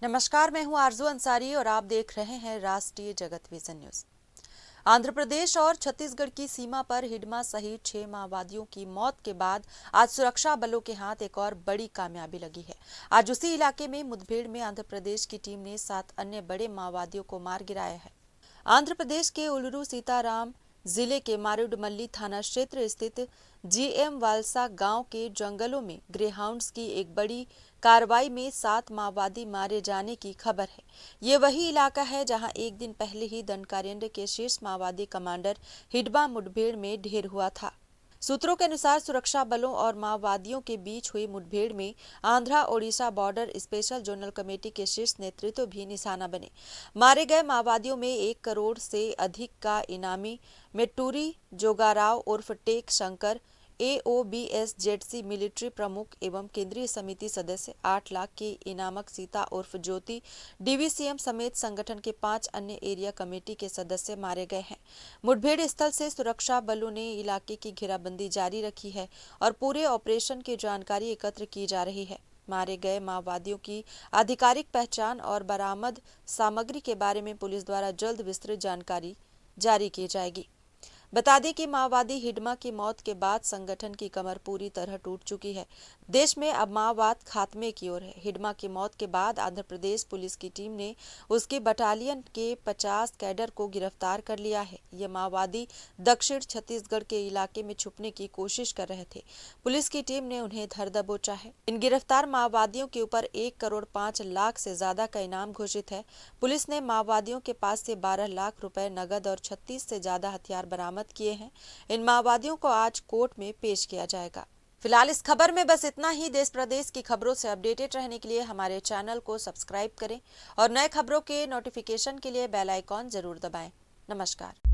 नमस्कार, मैं हूं आरजू अंसारी और आप देख रहे हैं राष्ट्रीय जगत विजन न्यूज। आंध्र प्रदेश और छत्तीसगढ़ की सीमा पर हिडमा सहित 6 माओवादियों की मौत के बाद आज सुरक्षा बलों के हाथ एक और बड़ी कामयाबी लगी है। आज उसी इलाके में मुठभेड़ में आंध्र प्रदेश की टीम ने 7 अन्य बड़े माओवादियों को मार गिराया है। आंध्र प्रदेश के उल्लूरू सीताराम जिले के मारेडमल्ली थाना क्षेत्र स्थित जीएम वालसा गांव के जंगलों में ग्रेहाउंड्स की एक बड़ी कार्रवाई में 7 माओवादी मारे जाने की खबर है। ये वही इलाका है जहां एक दिन पहले ही दंडकारण्य के शीर्ष माओवादी कमांडर हिडमा मुठभेड़ में ढेर हुआ था। सूत्रों के अनुसार सुरक्षा बलों और माओवादियों के बीच हुई मुठभेड़ में Andhra Odisha border special zonal committee के शीर्ष नेतृत्व भी निशाना बने। मारे गए माओवादियों में 1 करोड़ से अधिक का इनामी मेट्टूरी जोगाराव उर्फ टेक शंकर, AOBS-जेडसी मिलिट्री प्रमुख एवं केंद्रीय समिति सदस्य, 8 लाख की इनामक सीता उर्फ ज्योति, DVCM समेत संगठन के 5 अन्य एरिया कमेटी के सदस्य मारे गए हैं। मुठभेड़ स्थल से सुरक्षा बलों ने इलाके की घेराबंदी जारी रखी है और पूरे ऑपरेशन की जानकारी एकत्र की जा रही है। मारे गए माओवादियों की आधिकारिक पहचान और बरामद सामग्री के बारे में पुलिस द्वारा जल्द विस्तृत जानकारी जारी की जाएगी। बता दें कि माओवादी हिडमा की मौत के बाद संगठन की कमर पूरी तरह टूट चुकी है। देश में अब माओवाद खात्मे की ओर है। हिडमा की मौत के बाद आंध्र प्रदेश पुलिस की टीम ने उसके बटालियन के 50 कैडर को गिरफ्तार कर लिया है। ये माओवादी दक्षिण छत्तीसगढ़ के इलाके में छुपने की कोशिश कर रहे थे। पुलिस की टीम ने उन्हें धर दबोचा है। इन गिरफ्तार माओवादियों के ऊपर 1 करोड़ 5 लाख से ज्यादा का इनाम घोषित है। पुलिस ने माओवादियों के पास से 12 लाख रुपए नगद और 36 से ज्यादा हथियार बरामद किए हैं। इन माओवादियों को आज कोर्ट में पेश किया जाएगा। फिलहाल इस खबर में बस इतना ही। देश प्रदेश की खबरों से अपडेटेड रहने के लिए हमारे चैनल को सब्सक्राइब करें और नए खबरों के नोटिफिकेशन के लिए बेल आइकॉन जरूर दबाएं। नमस्कार।